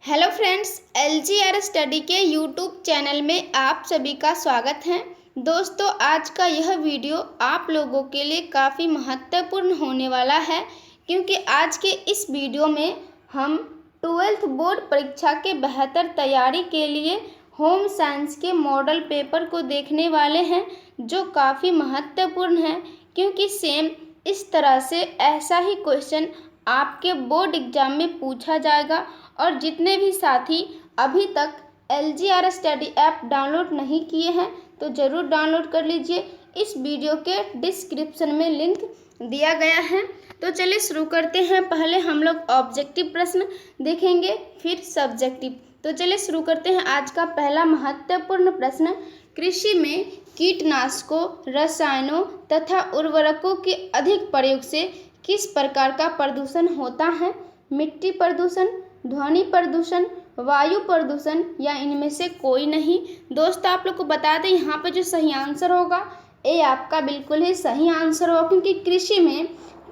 Hello friends, LGR study के YouTube channel में आप सभी का स्वागत है। दोस्तों, आज का यह वीडियो आप लोगों के लिए काफ़ी महत्वपूर्ण होने वाला है, क्योंकि आज के इस वीडियो में हम 12th बोर्ड परीक्षा के बेहतर तैयारी के लिए होम साइंस के मॉडल पेपर को देखने वाले हैं, जो काफ़ी महत्वपूर्ण है, क्योंकि सेम इस तरह से ऐसा ही क्वेश्चन आपके बोर्ड एग्जाम में पूछा जाएगा। और जितने भी साथी अभी तक LGR स्टडी ऐप डाउनलोड नहीं किए हैं तो ज़रूर डाउनलोड कर लीजिए। इस वीडियो के डिस्क्रिप्शन में लिंक दिया गया है। तो चलिए शुरू करते हैं। पहले हम लोग ऑब्जेक्टिव प्रश्न देखेंगे, फिर सब्जेक्टिव। तो चलिए शुरू करते हैं। आज का पहला महत्वपूर्ण प्रश्न, कृषि में कीटनाशकों, रसायनों तथा उर्वरकों के अधिक प्रयोग से किस प्रकार का प्रदूषण होता है? मिट्टी प्रदूषण, ध्वनि प्रदूषण, वायु प्रदूषण या इनमें से कोई नहीं। दोस्तों, आप लोग को बता दें, यहाँ पे जो सही आंसर होगा ये आपका बिल्कुल ही सही आंसर होगा, क्योंकि कृषि में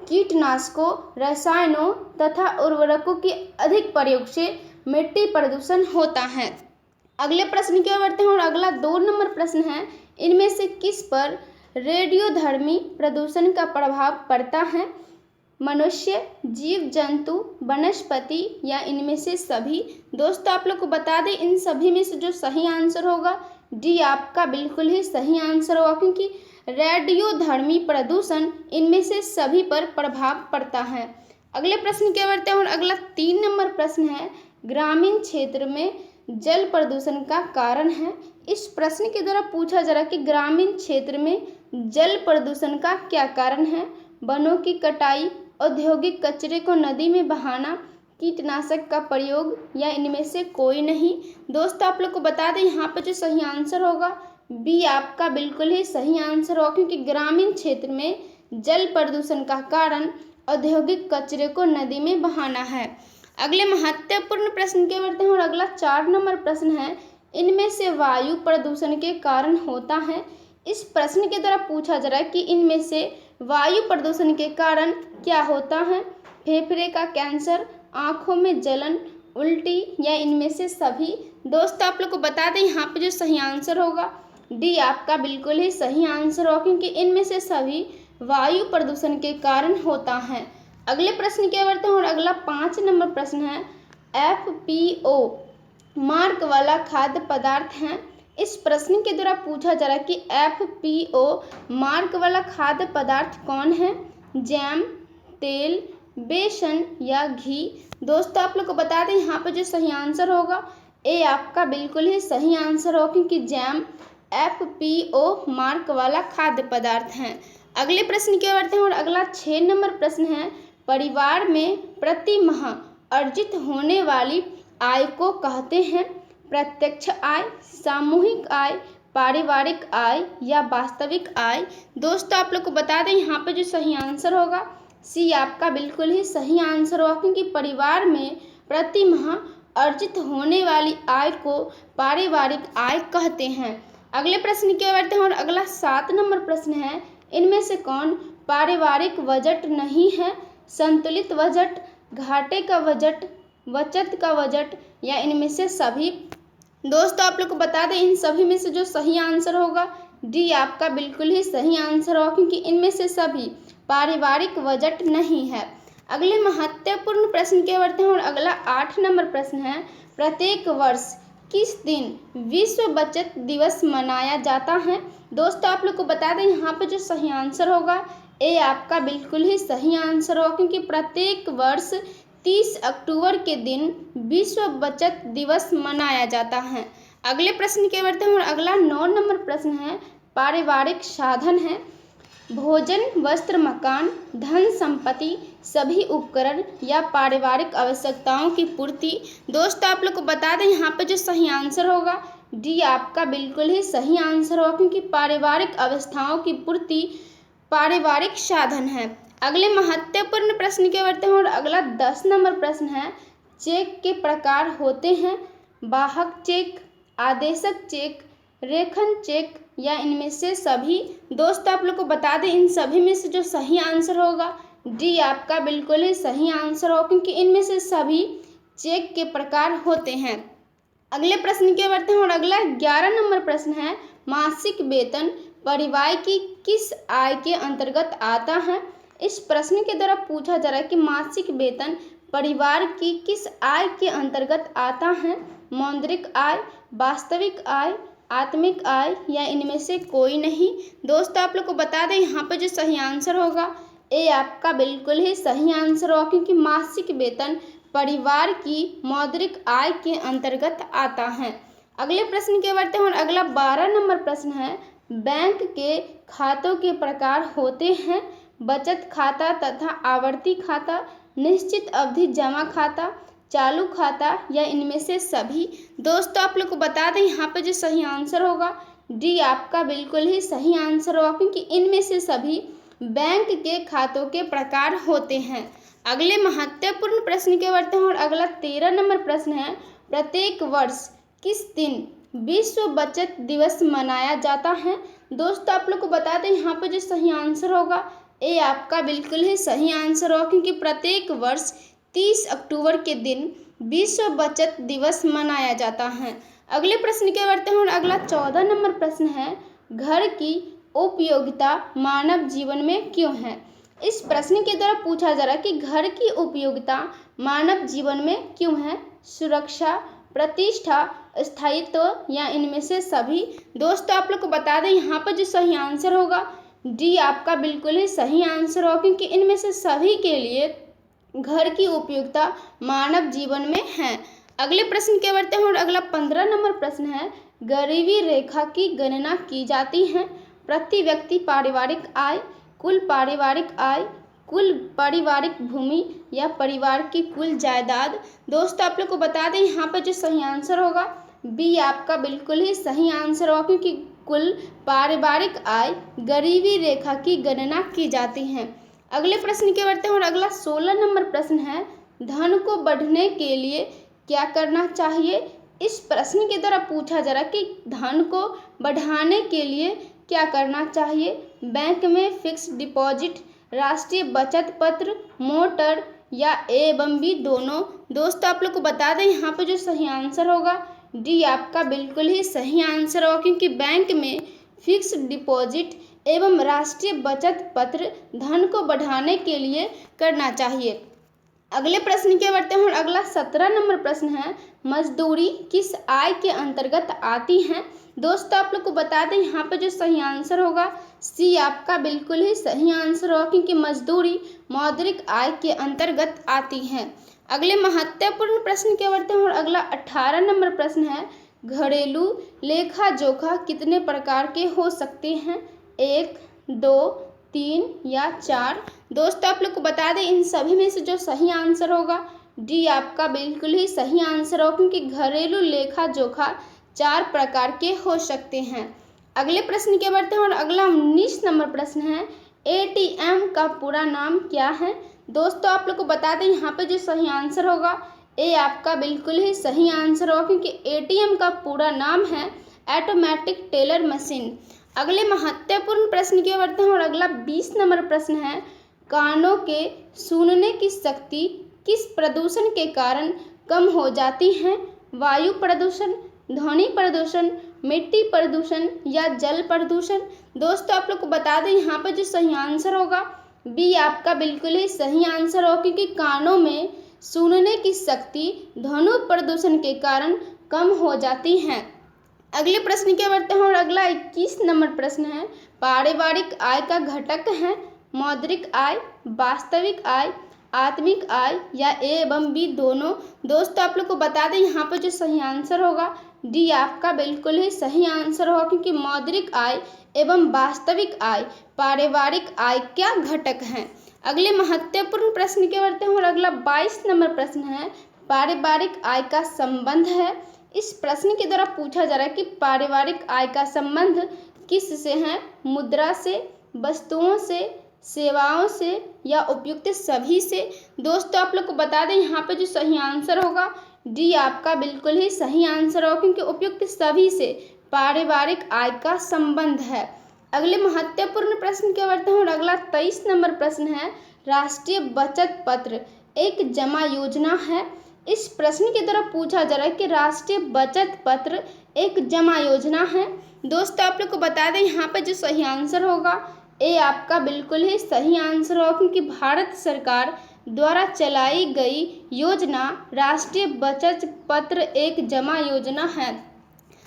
कीटनाशकों, रसायनों तथा उर्वरकों के अधिक प्रयोग से मिट्टी प्रदूषण होता है। अगले प्रश्न की ओर बढ़ते हैं और अगला 2 नंबर प्रश्न है, इनमें से किस पर रेडियोधर्मी प्रदूषण का प्रभाव पड़ता है? मनुष्य, जीव जंतु, वनस्पति या इनमें से सभी। दोस्तों, आप लोग को बता दें, इन सभी में से जो सही आंसर होगा डी आपका बिल्कुल ही सही आंसर होगा, क्योंकि रेडियोधर्मी प्रदूषण इनमें से सभी पर प्रभाव पड़ता है। अगले प्रश्न की ओर बढ़ते हैं और अगला 3 नंबर प्रश्न है, ग्रामीण क्षेत्र में जल प्रदूषण का कारण है। इस प्रश्न के द्वारा पूछा जा रहा है कि ग्रामीण क्षेत्र में जल प्रदूषण का क्या कारण है? वनों की कटाई, औद्योगिक कचरे को नदी में बहाना, कीटनाशक का प्रयोग या इनमें से कोई नहीं। दोस्तों, आप लोग को बता दें, यहाँ पर जो सही आंसर होगा बी आपका बिल्कुल ही सही आंसर होगा, क्योंकि ग्रामीण क्षेत्र में जल प्रदूषण का कारण औद्योगिक कचरे को नदी में बहाना है। अगले महत्वपूर्ण प्रश्न के बढ़ते हैं और अगला 4 नंबर प्रश्न है, इनमें से वायु प्रदूषण के कारण होता है। इस प्रश्न के द्वारा पूछा जा रहा है कि इनमें से वायु प्रदूषण के कारण क्या होता है? फेफड़े का कैंसर, आँखों में जलन, उल्टी या इनमें से सभी। दोस्तों, आप लोग को बता दें, यहाँ पे जो सही आंसर होगा डी आपका बिल्कुल ही सही आंसर होगा, क्योंकि इनमें से सभी वायु प्रदूषण के कारण होता है। अगले प्रश्न की ओर बढ़ते हैं और अगला 5 नंबर प्रश्न है, FPO मार्क वाला खाद्य पदार्थ है। इस प्रश्न के द्वारा पूछा जा रहा है कि FPO मार्क वाला खाद्य पदार्थ कौन है? जैम, तेल, बेसन या घी। दोस्तों, आप लोग को बता दें, यहाँ पर जो सही आंसर होगा ये आपका बिल्कुल ही सही आंसर होगा, क्योंकि जैम FPO मार्क वाला खाद्य पदार्थ है। अगले प्रश्न की ओर बढ़ते हैं और अगला 6 नंबर प्रश्न है, परिवार में प्रति माह अर्जित होने वाली आय को कहते हैं? प्रत्यक्ष आय, सामूहिक आय, पारिवारिक आय या वास्तविक आय। दोस्तों, आप लोग को बता दें, यहाँ पे जो सही आंसर होगा सी आपका बिल्कुल ही सही आंसर होगा, क्योंकि परिवार में प्रति माह अर्जित होने वाली आय को पारिवारिक आय कहते हैं। अगले प्रश्न की ओर बढ़ते हैं और अगला 7 नंबर प्रश्न है, इनमें से कौन पारिवारिक बजट नहीं है? संतुलित बजट, घाटे का बजट, बचत का बजट या इनमें से सभी। दोस्तों, आप लोग को बता दें, इन सभी में से जो सही आंसर होगा डी आपका बिल्कुल ही सही आंसर होगा, क्योंकि इनमें से सभी पारिवारिक बजट नहीं है। अगले महत्वपूर्ण प्रश्न के बढ़ते हैं और अगला 8 नंबर प्रश्न है, प्रत्येक वर्ष किस दिन विश्व बचत दिवस मनाया जाता है? दोस्तों, आप लोग को बता दें, यहाँ पे जो सही आंसर होगा ये आपका बिल्कुल ही सही आंसर होगा, क्योंकि प्रत्येक वर्ष 30 अक्टूबर के दिन विश्व बचत दिवस मनाया जाता है। अगले प्रश्न के बढ़ते हैं और अगला 9 नंबर प्रश्न है, पारिवारिक साधन है। भोजन, वस्त्र, मकान, धन संपत्ति, सभी उपकरण या पारिवारिक आवश्यकताओं की पूर्ति। दोस्तों, आप लोग को बता दें, यहाँ पे जो सही आंसर होगा डी आपका बिल्कुल ही सही आंसर होगा, क्योंकि पारिवारिक अवस्थाओं की पूर्ति पारिवारिक साधन है। अगले महत्वपूर्ण प्रश्न के बढ़ते हैं और अगला 10 नंबर प्रश्न है, चेक के प्रकार होते हैं? वाहक चेक, आदेशक चेक, रेखन चेक या इनमें से सभी। दोस्तों, आप लोग को बता दें, इन सभी में से जो सही आंसर होगा डी आपका बिल्कुल ही सही आंसर होगा, क्योंकि इनमें से सभी चेक के प्रकार होते हैं। अगले प्रश्न की ओर बढ़ते हैं और अगला 11 नंबर प्रश्न है, मासिक वेतन परिवार की किस आय के अंतर्गत आता है। इस प्रश्न के द्वारा पूछा जा रहा है कि मासिक वेतन परिवार की किस आय के अंतर्गत आता है। मौद्रिक आय, वास्तविक आय, आत्मिक आय या इनमें से कोई नहीं। दोस्तों आप लोग को बता दें यहाँ पे जो सही आंसर होगा ए आपका बिल्कुल ही सही आंसर होगा, क्योंकि मासिक वेतन परिवार की मौद्रिक आय के अंतर्गत आता है। अगले प्रश्न के बढ़ते हैं और अगला 12 नंबर प्रश्न है, बैंक के खातों के प्रकार होते हैं बचत खाता तथा आवर्ती खाता, निश्चित अवधि जमा खाता, चालू खाता या इनमें से सभी। दोस्तों आप लोग को बता दें यहाँ पे जो सही आंसर होगा डी आपका बिल्कुल ही सही आंसर होगा, क्योंकि इनमें से सभी बैंक के खातों के प्रकार होते हैं। अगले महत्वपूर्ण प्रश्न के बढ़ते हैं और अगला 13 नंबर प्रश्न है, प्रत्येक वर्ष किस दिन विश्व बचत दिवस मनाया जाता है। दोस्तों आप लोग को बता दें यहाँ पे जो सही आंसर होगा ए आपका बिल्कुल ही सही आंसर होगा, क्योंकि प्रत्येक वर्ष 30 अक्टूबर के दिन विश्व बचत दिवस मनाया जाता है। अगले प्रश्न के बढ़ते हैं और अगला 14 नंबर प्रश्न है, घर की उपयोगिता मानव जीवन में क्यों है। इस प्रश्न के द्वारा पूछा जा रहा है कि घर की उपयोगिता मानव जीवन में क्यों है। सुरक्षा, प्रतिष्ठा, स्थायित्व या इनमें से सभी। दोस्तों आप लोग को बता दें यहाँ पर जो सही आंसर होगा डी आपका बिल्कुल ही सही आंसर होगा, क्योंकि इनमें से सभी के लिए घर की उपयोगिता मानव जीवन में है। अगले प्रश्न के बढ़ते हैं और अगला 15 नंबर प्रश्न है, गरीबी रेखा की गणना की जाती है प्रति व्यक्ति पारिवारिक आय, कुल पारिवारिक आय, कुल पारिवारिक भूमि या परिवार की कुल जायदाद। दोस्तों आप लोग को बता दें यहाँ पर जो सही आंसर होगा बी आपका बिल्कुल ही सही आंसर होगा, क्योंकि कुल पारिवारिक आय गरीबी रेखा की गणना की जाती है। अगले प्रश्न के बढ़ते हैं और अगला 16 नंबर प्रश्न है, धन को बढ़ने के लिए क्या करना चाहिए। इस प्रश्न के द्वारा पूछा जा रहा है कि धन को बढ़ाने के लिए क्या करना चाहिए। बैंक में फिक्स डिपॉजिट, राष्ट्रीय बचत पत्र, मोटर या ए एवं बी दोनों। दोस्तों आप लोग को बता दें यहाँ पे जो सही आंसर होगा डी आपका बिल्कुल ही सही आंसर होगा, क्योंकि बैंक में फिक्स डिपॉजिट एवं राष्ट्रीय बचत पत्र धन को बढ़ाने के लिए करना चाहिए। अगले प्रश्न के बढ़ते हैं और अगला 17 नंबर प्रश्न है, मजदूरी किस आय के अंतर्गत आती है। दोस्तों आप लोग को बता दें यहाँ पे जो सही आंसर होगा सी आपका बिल्कुल ही सही आंसर होगा, क्योंकि मजदूरी मौद्रिक आय के अंतर्गत आती है। अगले महत्वपूर्ण प्रश्न के बढ़ते हैं और अगला 18 नंबर प्रश्न है, घरेलू लेखा जोखा कितने प्रकार के हो सकते हैं। 1, 2, 3 या 4। दोस्तों आप लोग को बता दें इन सभी में से जो सही आंसर होगा डी आपका बिल्कुल ही सही आंसर होगा, क्योंकि घरेलू लेखा जोखा 4 प्रकार के हो सकते हैं। अगले प्रश्न के बढ़ते हैं और अगला 19 नंबर प्रश्न है, एटीएम का पूरा नाम क्या है। दोस्तों आप लोग को बता दें यहाँ पे जो सही आंसर होगा ए आपका बिल्कुल ही सही आंसर होगा, क्योंकि एटीएम का पूरा नाम है ऑटोमेटिक टेलर मशीन। अगले महत्वपूर्ण प्रश्न की ओर बढ़ते हैं और अगला 20 नंबर प्रश्न है, कानों के सुनने की शक्ति किस प्रदूषण के कारण कम हो जाती है। वायु प्रदूषण, ध्वनि प्रदूषण, मिट्टी प्रदूषण या जल प्रदूषण। दोस्तों आप लोग को बता दें यहाँ पर जो सही आंसर होगा बी आपका बिल्कुल ही सही आंसर होगा, क्योंकि कानों में सुनने की शक्ति ध्वनि प्रदूषण के कारण कम हो जाती है। अगले प्रश्न के बढ़ते हैं और अगला 21 नंबर प्रश्न है, पारिवारिक आय का घटक है मौद्रिक आय, वास्तविक आय, आत्मिक आय या ए एवं बी दोनों। दोस्तों आप लोग को बता दें यहाँ पर जो सही आंसर होगा डी आपका बिल्कुल ही सही आंसर होगा, क्योंकि मौद्रिक आय एवं वास्तविक आय पारिवारिक आय का घटक है। अगले महत्वपूर्ण प्रश्न के बढ़ते हैं और अगला 22 नंबर प्रश्न है, पारिवारिक आय का संबंध है। इस प्रश्न के द्वारा पूछा जा रहा है कि पारिवारिक आय का संबंध किस से है। मुद्रा से, वस्तुओं से, सेवाओं से या उपयुक्त सभी से। दोस्तों आप लोग को बता दें यहाँ पे जो सही आंसर होगा डी आपका बिल्कुल ही सही आंसर होगा, क्योंकि उपयुक्त सभी से पारिवारिक आय का संबंध है। अगले महत्वपूर्ण प्रश्न के बढ़ते हैं और अगला 23 नंबर प्रश्न है, राष्ट्रीय बचत पत्र एक जमा योजना है। इस प्रश्न के द्वारा पूछा जा रहा है कि राष्ट्रीय बचत पत्र एक जमा योजना है। दोस्तों आप लोग को बता दें यहाँ पर जो सही आंसर होगा ए आपका बिल्कुल ही सही आंसर होगा, क्योंकि भारत सरकार द्वारा चलाई गई योजना राष्ट्रीय बचत पत्र एक जमा योजना है।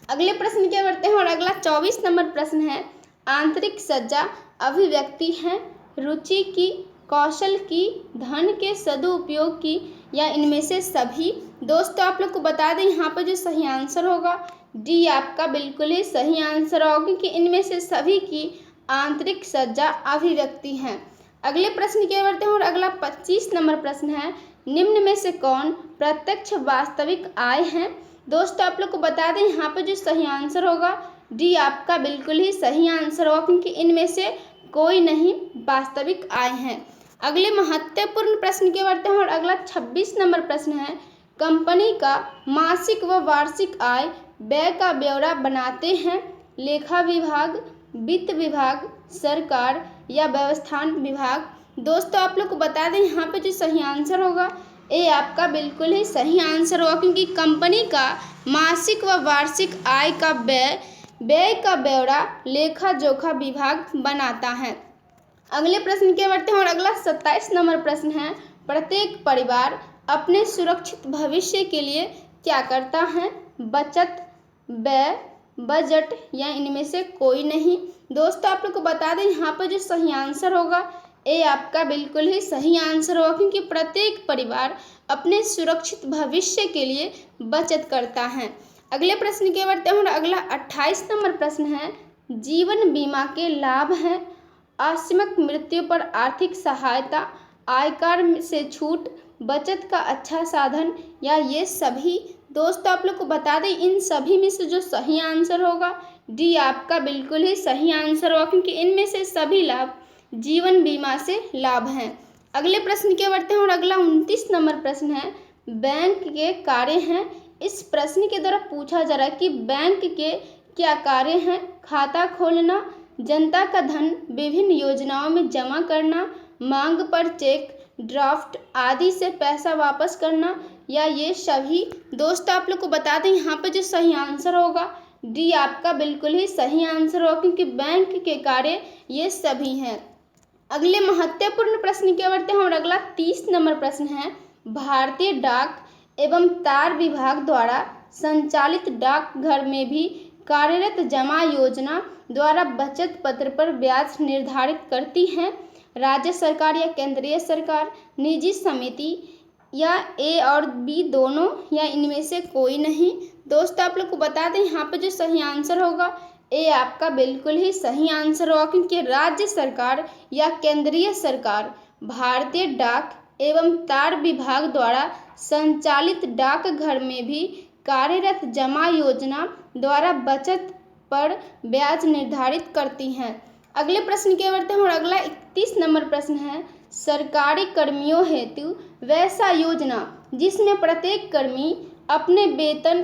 अगले प्रश्न की ओर बढ़ते हैं और अगला 24 नंबर प्रश्न है, आंतरिक सज्जा अभिव्यक्ति है रुचि की, कौशल की, धन के सदुपयोग की या इनमें से सभी। दोस्तों आप लोग को बता दें यहाँ पर जो सही आंसर होगा डी आपका बिल्कुल ही सही आंसर होगा, क्योंकि इनमें से सभी की आंतरिक सज्जा अभिव्यक्ति है। अगले प्रश्न की ओर बढ़ते हैं और अगला 25 नंबर प्रश्न है, निम्न में से कौन प्रत्यक्ष वास्तविक आय है। दोस्तों आप लोग को बता दें यहाँ पर जो सही आंसर होगा डी आपका बिल्कुल ही सही आंसर होगा, क्योंकि इनमें से कोई नहीं वास्तविक आय है। अगले महत्वपूर्ण प्रश्न की ओर बढ़ते हैं और अगला 26 नंबर प्रश्न है, कंपनी का मासिक व वार्षिक आय व्यय का ब्यौरा बनाते हैं लेखा विभाग, वित्त विभाग, सरकार या व्यवस्थान विभाग। दोस्तों आप लोग को बता दें यहाँ पे जो सही आंसर होगा ए आपका बिल्कुल ही सही आंसर होगा, क्योंकि कंपनी का मासिक व वार्षिक आय का व्यय का ब्यौरा लेखा जोखा विभाग बनाता है। अगले प्रश्न की ओर बढ़ते हैं और अगला 27 नंबर प्रश्न है, प्रत्येक परिवार अपने सुरक्षित भविष्य के लिए क्या करता है, बचत, व्यय, बजट या इनमें से कोई नहीं। दोस्तों आप लोग को बता दें यहाँ पर जो सही आंसर होगा ए आपका बिल्कुल ही सही आंसर होगा, क्योंकि प्रत्येक परिवार अपने सुरक्षित भविष्य के लिए बचत करता है। अगले प्रश्न की ओर बढ़ते हैं और अगला 28 नंबर प्रश्न है, जीवन बीमा के लाभ हैं आकस्मिक मृत्यु पर आर्थिक सहायता, आयकर से छूट, बचत का अच्छा साधन या ये सभी। दोस्तों आप लोग को बता दें इन सभी में से जो सही आंसर होगा डी आपका बिल्कुल ही सही आंसर होगा, क्योंकि इनमें से सभी लाभ जीवन बीमा से लाभ हैं। अगले प्रश्न की ओर बढ़ते हैं और अगला 29 नंबर प्रश्न है, बैंक के कार्य हैं। इस प्रश्न के द्वारा पूछा जा रहा है कि बैंक के क्या कार्य हैं, खाता खोलना, जनता का धन विभिन्न योजनाओं में जमा करना, मांग पर चेक, ड्राफ्ट आदि से पैसा वापस करना या ये सभी। दोस्तों आप लोग को बता दें यहाँ पर जो सही आंसर होगा डी आपका बिल्कुल ही सही आंसर होगा, क्योंकि बैंक के कार्य ये सभी हैं। अगले महत्वपूर्ण प्रश्न की ओर बढ़ते हैं और अगला 30 नंबर प्रश्न है, भारतीय डाक एवं तार विभाग द्वारा संचालित डाकघर में भी कार्यरत जमा योजना द्वारा बचत पत्र पर ब्याज निर्धारित करती है राज्य सरकार या केंद्रीय सरकार, निजी समिति या ए और बी दोनों या इनमें से कोई नहीं। दोस्तों आप लोग को बता दें यहाँ पर जो सही आंसर होगा ए आपका बिल्कुल ही सही आंसर होगा, क्योंकि राज्य सरकार या केंद्रीय सरकार भारतीय डाक एवं तार विभाग द्वारा संचालित डाकघर में भी कार्यरत जमा योजना द्वारा बचत पर ब्याज निर्धारित करती हैं। अगले प्रश्न की ओर बढ़ते हैं और अगला 31 नंबर प्रश्न है, सरकारी कर्मियों हेतु वैसा योजना जिसमें प्रत्येक कर्मी अपने वेतन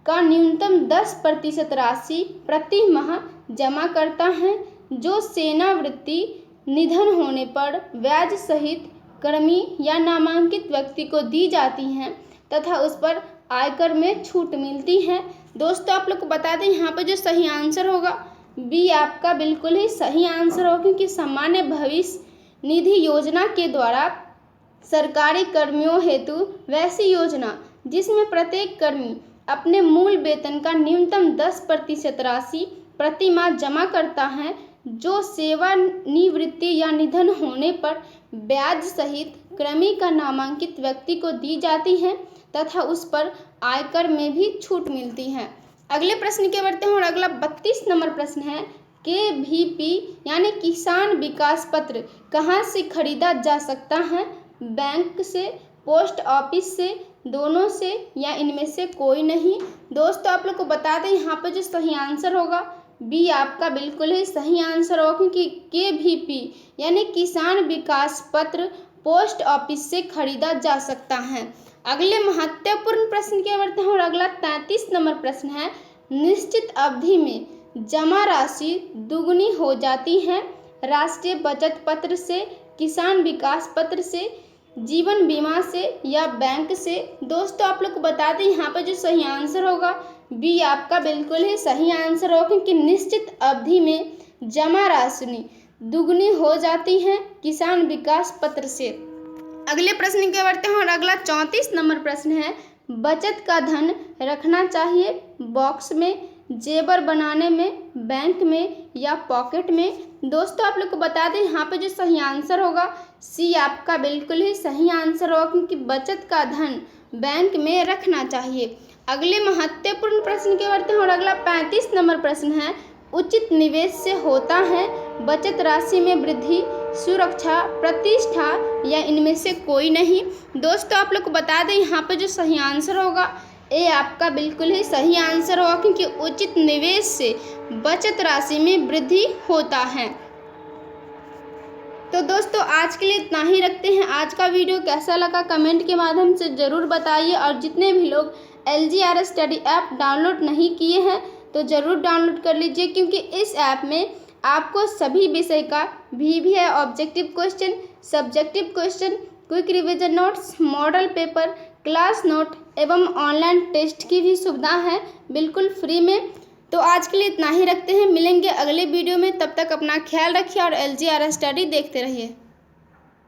का न्यूनतम 10% राशि प्रति माह जमा करता है, जो सेवानिवृत्ति, निधन होने पर ब्याज सहित कर्मी या नामांकित व्यक्ति को दी जाती हैं तथा उस पर आयकर में छूट मिलती है। दोस्तों आप लोग को बता दें यहाँ पर जो सही आंसर होगा बी आपका बिल्कुल ही सही आंसर होगा, क्योंकि सामान्य भविष्य निधि योजना के द्वारा सरकारी कर्मियों हेतु वैसी योजना जिसमें प्रत्येक कर्मी अपने मूल वेतन का न्यूनतम 10% राशि प्रति माह जमा करता है, जो सेवानिवृत्ति या निधन होने पर ब्याज सहित कर्मी का नामांकित व्यक्ति को दी जाती है तथा उस पर आयकर में भी छूट मिलती है। अगले प्रश्न के बढ़ते हैं और अगला 32 नंबर प्रश्न है, KVP यानी किसान विकास पत्र कहाँ से खरीदा जा सकता है, बैंक से, पोस्ट ऑफिस से, दोनों से या इनमें से कोई नहीं। दोस्तों आप लोग को बता दें यहाँ पर जो सही आंसर होगा बी आपका बिल्कुल ही सही आंसर होगा, क्योंकि KVP यानी किसान विकास पत्र पोस्ट ऑफिस से खरीदा जा सकता है। अगले महत्वपूर्ण प्रश्न की ओर बढ़ते हैं और अगला 33 नंबर प्रश्न है, निश्चित अवधि में जमा राशि दुगनी हो जाती है राष्ट्रीय बचत पत्र से, किसान विकास पत्र से जीवन बीमा से या बैंक से। दोस्तों आप लोग को बता दें यहाँ पर जो सही आंसर होगा बी आपका बिल्कुल ही सही आंसर होगा, क्योंकि निश्चित अवधि में जमा राशि दुगनी हो जाती है किसान विकास पत्र से। अगले प्रश्न की ओर बढ़ते हैं और अगला 34 नंबर प्रश्न है, बचत का धन रखना चाहिए बॉक्स में, जेवर बनाने में, बैंक में या पॉकेट में। दोस्तों आप लोग को बता दें यहाँ पे जो सही आंसर होगा सी आपका बिल्कुल ही सही आंसर होगा, क्योंकि बचत का धन बैंक में रखना चाहिए। अगले महत्वपूर्ण प्रश्न की ओर बढ़ते हैं और अगला 35 नंबर प्रश्न है, उचित निवेश से होता है बचत राशि में वृद्धि, सुरक्षा, प्रतिष्ठा या इनमें से कोई नहीं। दोस्तों आप लोग को बता दें यहाँ पे जो सही आंसर होगा ए आपका बिल्कुल ही सही आंसर होगा, क्योंकि उचित निवेश से बचत राशि में वृद्धि होता है। तो दोस्तों आज के लिए इतना ही रखते हैं। आज का वीडियो कैसा लगा कमेंट के माध्यम से ज़रूर बताइए, और जितने भी लोग LGRS स्टडी ऐप डाउनलोड नहीं किए हैं तो ज़रूर डाउनलोड कर लीजिए, क्योंकि इस ऐप में आपको सभी विषय का VVI objective question, subjective question, quick revision notes, model paper, class note एवं ऑनलाइन टेस्ट की भी सुविधा है बिल्कुल फ्री में। तो आज के लिए इतना ही रखते हैं, मिलेंगे अगले वीडियो में। तब तक अपना ख्याल रखिए और LGRS स्टडी देखते रहिए।